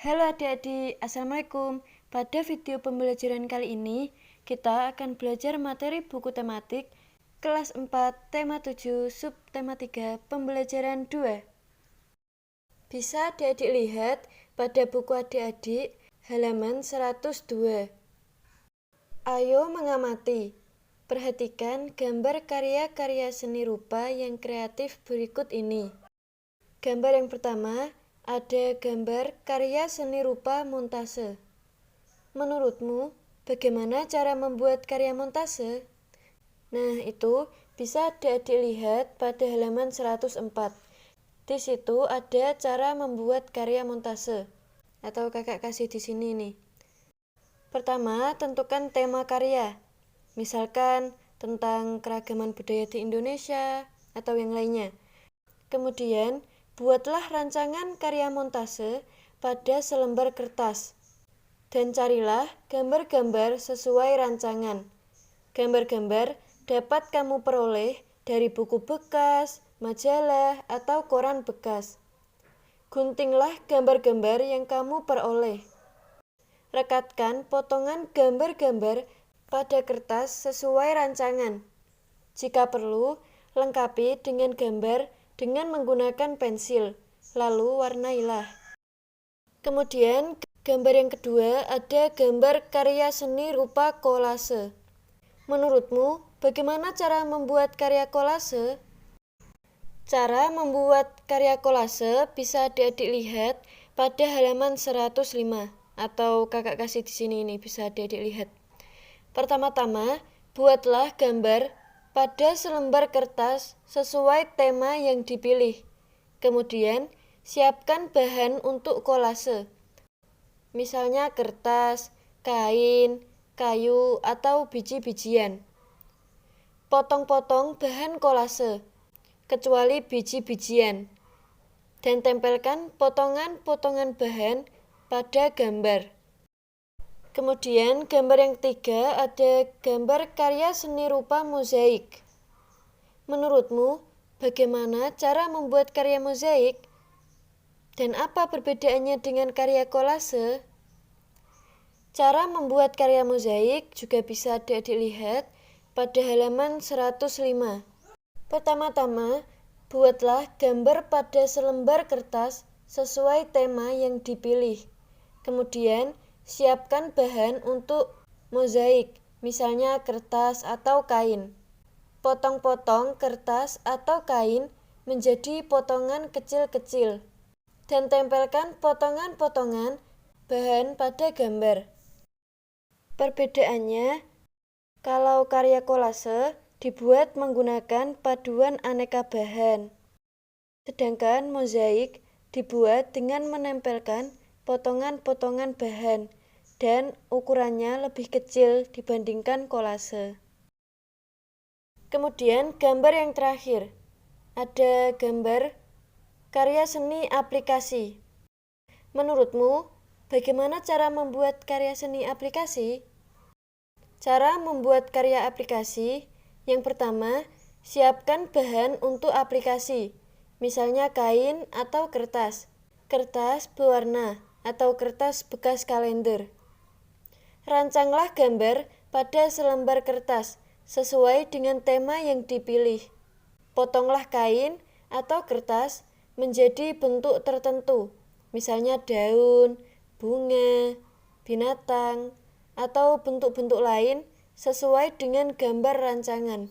Halo adik-adik, Assalamualaikum. Pada video pembelajaran kali ini, kita akan belajar materi buku tematik kelas 4, tema 7, subtema 3, pembelajaran 2. Bisa adik-adik lihat pada buku adik-adik halaman 102. Ayo mengamati. Perhatikan gambar karya-karya seni rupa yang kreatif berikut ini. Gambar yang pertama, ada gambar karya seni rupa montase. Menurutmu, bagaimana cara membuat karya montase? Nah, itu bisa adik-adik lihat pada halaman 104. Di situ ada cara membuat karya montase. Atau kakak kasih di sini nih. Pertama, tentukan tema karya. Misalkan tentang keragaman budaya di Indonesia atau yang lainnya. Kemudian, buatlah rancangan karya montase pada selembar kertas. Dan carilah gambar-gambar sesuai rancangan. Gambar-gambar dapat kamu peroleh dari buku bekas, majalah, atau koran bekas. Guntinglah gambar-gambar yang kamu peroleh. Rekatkan potongan gambar-gambar pada kertas sesuai rancangan. Jika perlu, lengkapi dengan gambar dengan menggunakan pensil, lalu warnailah. Kemudian, gambar yang kedua ada gambar karya seni rupa kolase. Menurutmu, bagaimana cara membuat karya kolase? Cara membuat karya kolase bisa adik-adik lihat pada halaman 105 atau kakak kasih di sini ini bisa adik-adik lihat. Pertama-tama, buatlah gambar pada selembar kertas sesuai tema yang dipilih. Kemudian, siapkan bahan untuk kolase. Misalnya kertas, kain, kayu, atau biji-bijian. Potong-potong bahan kolase, kecuali biji-bijian. Dan tempelkan potongan-potongan bahan pada gambar. Kemudian gambar yang ketiga ada gambar karya seni rupa mozaik. Menurutmu, bagaimana cara membuat karya mozaik? Dan apa perbedaannya dengan karya kolase? Cara membuat karya mozaik juga bisa adik-adik lihat pada halaman 105. Pertama-tama, buatlah gambar pada selembar kertas sesuai tema yang dipilih. Kemudian, siapkan bahan untuk mozaik, misalnya kertas atau kain. Potong-potong kertas atau kain menjadi potongan kecil-kecil dan tempelkan potongan-potongan bahan pada gambar. Perbedaannya, kalau karya kolase dibuat menggunakan paduan aneka bahan, sedangkan mozaik dibuat dengan menempelkan potongan-potongan bahan dan ukurannya lebih kecil dibandingkan kolase. Kemudian gambar yang terakhir, ada gambar karya seni aplikasi. Menurutmu, bagaimana cara membuat karya seni aplikasi? Cara membuat karya aplikasi, yang pertama, siapkan bahan untuk aplikasi, misalnya kain atau kertas, kertas berwarna, atau kertas bekas kalender. Rancanglah gambar pada selembar kertas sesuai dengan tema yang dipilih. Potonglah kain atau kertas menjadi bentuk tertentu, misalnya daun, bunga, binatang, atau bentuk-bentuk lain sesuai dengan gambar rancangan.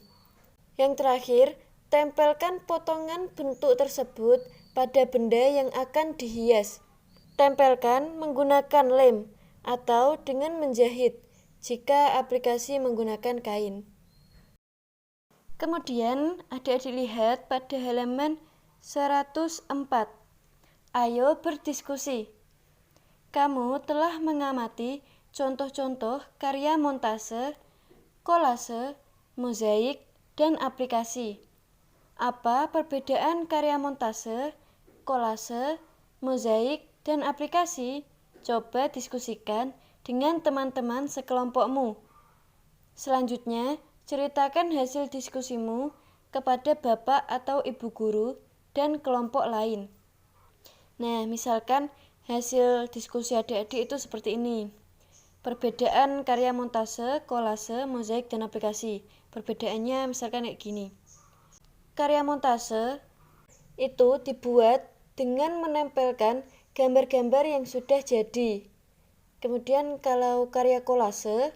Yang terakhir, tempelkan potongan bentuk tersebut pada benda yang akan dihias. Tempelkan menggunakan lem atau dengan menjahit jika aplikasi menggunakan kain. Kemudian, adik-adik lihat pada halaman 104. Ayo berdiskusi. Kamu telah mengamati contoh-contoh karya montase, kolase, mozaik, dan aplikasi. Apa perbedaan karya montase, kolase, mozaik, dan aplikasi? Coba diskusikan dengan teman-teman sekelompokmu. Selanjutnya, ceritakan hasil diskusimu kepada bapak atau ibu guru dan kelompok lain. Nah, misalkan Hasil diskusi adik-adik itu seperti ini. Perbedaan karya montase, kolase, mozaik, dan aplikasi. Perbedaannya misalkan kayak gini. Karya montase itu dibuat dengan menempelkan gambar-gambar yang sudah jadi. Kemudian kalau karya kolase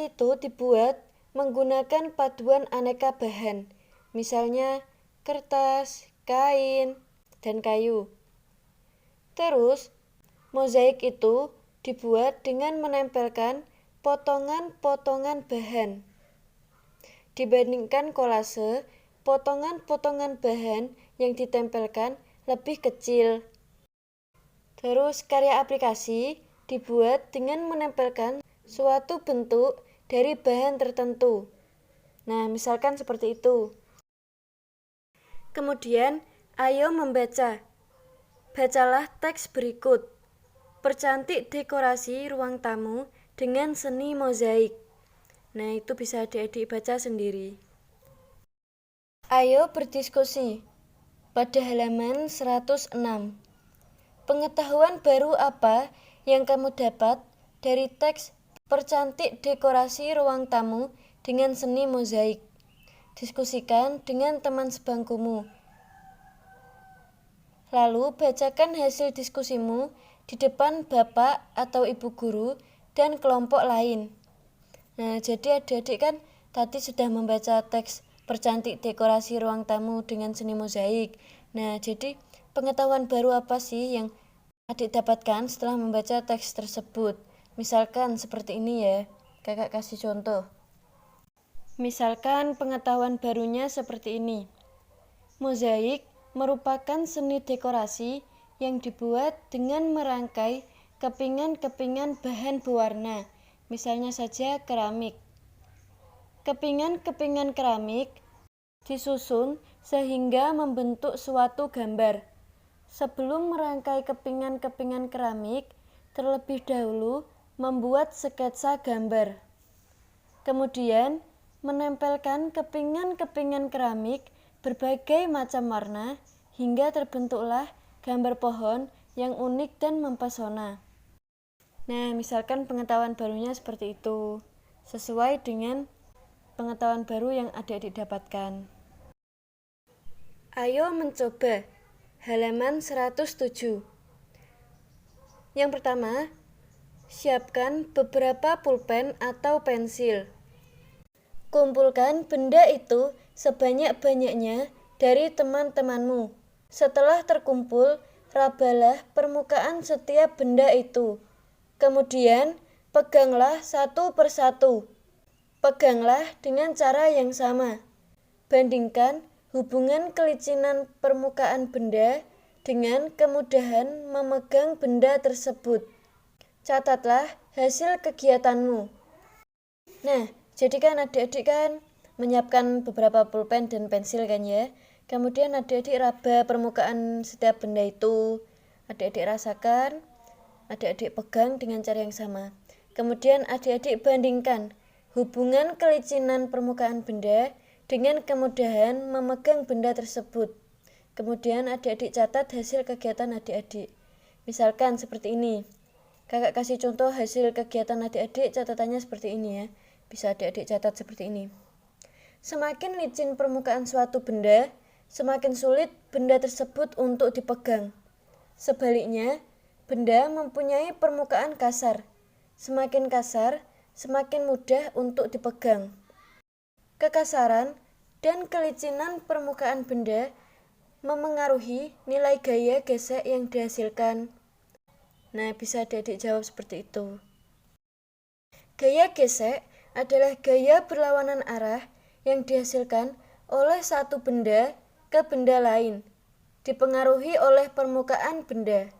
itu dibuat menggunakan paduan aneka bahan. Misalnya kertas, kain, dan kayu. Terus, mozaik itu dibuat dengan menempelkan potongan-potongan bahan. Dibandingkan kolase, potongan-potongan bahan yang ditempelkan lebih kecil. Terus, karya aplikasi dibuat dengan menempelkan suatu bentuk dari bahan tertentu. Nah, misalkan seperti itu. Kemudian, ayo membaca. Bacalah teks berikut. Percantik dekorasi ruang tamu dengan seni mozaik. Nah, itu bisa adik-adik baca sendiri. Ayo berdiskusi. Pada halaman 106. Pengetahuan baru apa yang kamu dapat dari teks percantik dekorasi ruang tamu dengan seni mozaik? Diskusikan dengan teman sebangkumu. Lalu bacakan hasil diskusimu di depan bapak atau ibu guru dan kelompok lain. Nah, jadi adik-adik kan tadi sudah membaca teks percantik dekorasi ruang tamu dengan seni mozaik. Nah, jadi pengetahuan baru apa sih yang adik dapatkan setelah membaca teks tersebut? Misalkan seperti ini ya, kakak kasih contoh. Misalkan pengetahuan barunya seperti ini. Mozaik merupakan seni dekorasi yang dibuat dengan merangkai kepingan-kepingan bahan berwarna, misalnya saja keramik. Kepingan-kepingan keramik disusun sehingga membentuk suatu gambar. Sebelum merangkai kepingan-kepingan keramik, terlebih dahulu membuat sketsa gambar. Kemudian, menempelkan kepingan-kepingan keramik berbagai macam warna hingga terbentuklah gambar pohon yang unik dan mempesona. Nah, misalkan pengetahuan barunya seperti itu, sesuai dengan pengetahuan baru yang adik-adik dapatkan. Ayo mencoba. Halaman 107. Yang pertama, siapkan beberapa pulpen atau pensil. Kumpulkan benda itu sebanyak-banyaknya dari teman-temanmu. Setelah terkumpul, rabalah permukaan setiap benda itu. Kemudian, peganglah satu persatu. Peganglah dengan cara yang sama. Bandingkan hubungan kelicinan permukaan benda dengan kemudahan memegang benda tersebut. Catatlah hasil kegiatanmu. Nah, jadi kan adik-adik kan menyiapkan beberapa pulpen dan pensil kan ya. Kemudian adik-adik raba permukaan setiap benda itu. Adik-adik rasakan, adik-adik pegang dengan cara yang sama. Kemudian adik-adik bandingkan hubungan kelicinan permukaan benda dengan kemudahan memegang benda tersebut. Kemudian adik-adik catat hasil kegiatan adik-adik. Misalkan seperti ini. Kakak kasih contoh hasil kegiatan adik-adik, catatannya seperti ini ya. Bisa adik-adik catat seperti ini. Semakin licin permukaan suatu benda, semakin sulit benda tersebut untuk dipegang. Sebaliknya, benda mempunyai permukaan kasar. Semakin kasar, semakin mudah untuk dipegang. Kekasaran dan kelicinan permukaan benda memengaruhi nilai gaya gesek yang dihasilkan. Nah, bisa adik-adik jawab seperti itu. Gaya gesek adalah gaya berlawanan arah yang dihasilkan oleh satu benda ke benda lain, dipengaruhi oleh permukaan benda.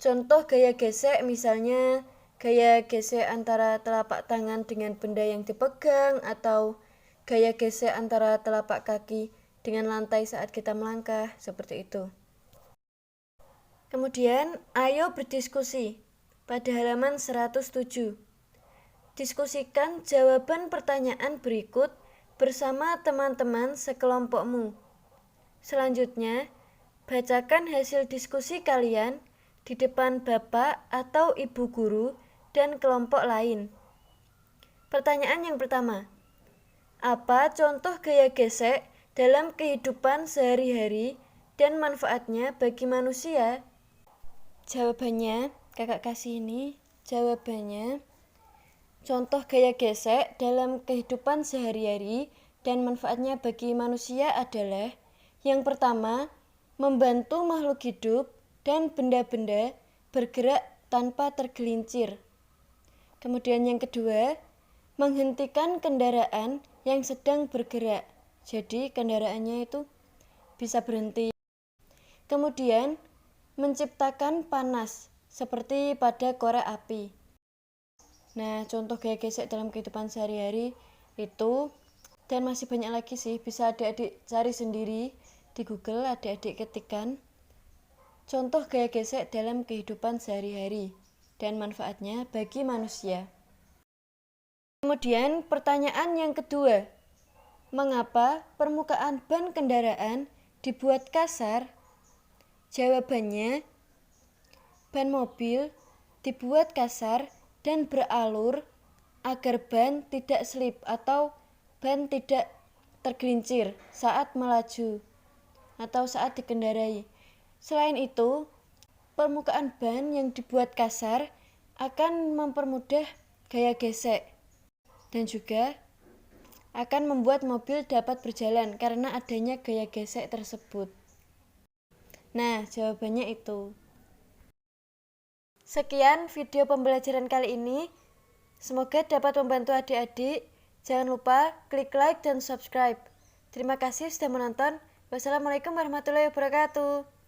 Contoh gaya gesek misalnya gaya gesek antara telapak tangan dengan benda yang dipegang atau gaya gesek antara telapak kaki dengan lantai saat kita melangkah, seperti itu. Kemudian, ayo berdiskusi pada halaman 107. Diskusikan jawaban pertanyaan berikut bersama teman-teman sekelompokmu. Selanjutnya, bacakan hasil diskusi kalian di depan bapak atau ibu guru dan kelompok lain. Pertanyaan yang pertama, apa contoh gaya gesek dalam kehidupan sehari-hari dan manfaatnya bagi manusia? Jawabannya, kakak kasih ini. Jawabannya, contoh gaya gesek dalam kehidupan sehari-hari dan manfaatnya bagi manusia adalah yang pertama, membantu makhluk hidup dan benda-benda bergerak tanpa tergelincir. Kemudian yang kedua, menghentikan kendaraan yang sedang bergerak. Jadi kendaraannya itu bisa berhenti. Kemudian, menciptakan panas seperti pada korek api. Nah, contoh gaya gesek dalam kehidupan sehari-hari itu, dan masih banyak lagi sih, bisa adik-adik cari sendiri di Google, adik-adik ketikkan contoh gaya gesek dalam kehidupan sehari-hari dan manfaatnya bagi manusia. Kemudian pertanyaan yang kedua, mengapa permukaan ban kendaraan dibuat kasar? Jawabannya, ban mobil dibuat kasar dan beralur agar ban tidak slip atau ban tidak tergelincir saat melaju atau saat dikendarai. Selain itu, permukaan ban yang dibuat kasar akan mempermudah gaya gesek dan juga akan membuat mobil dapat berjalan karena adanya gaya gesek tersebut. Nah, jawabannya itu. Sekian video pembelajaran kali ini. Semoga dapat membantu adik-adik. Jangan lupa klik like dan subscribe. Terima kasih sudah menonton. Wassalamualaikum warahmatullahi wabarakatuh.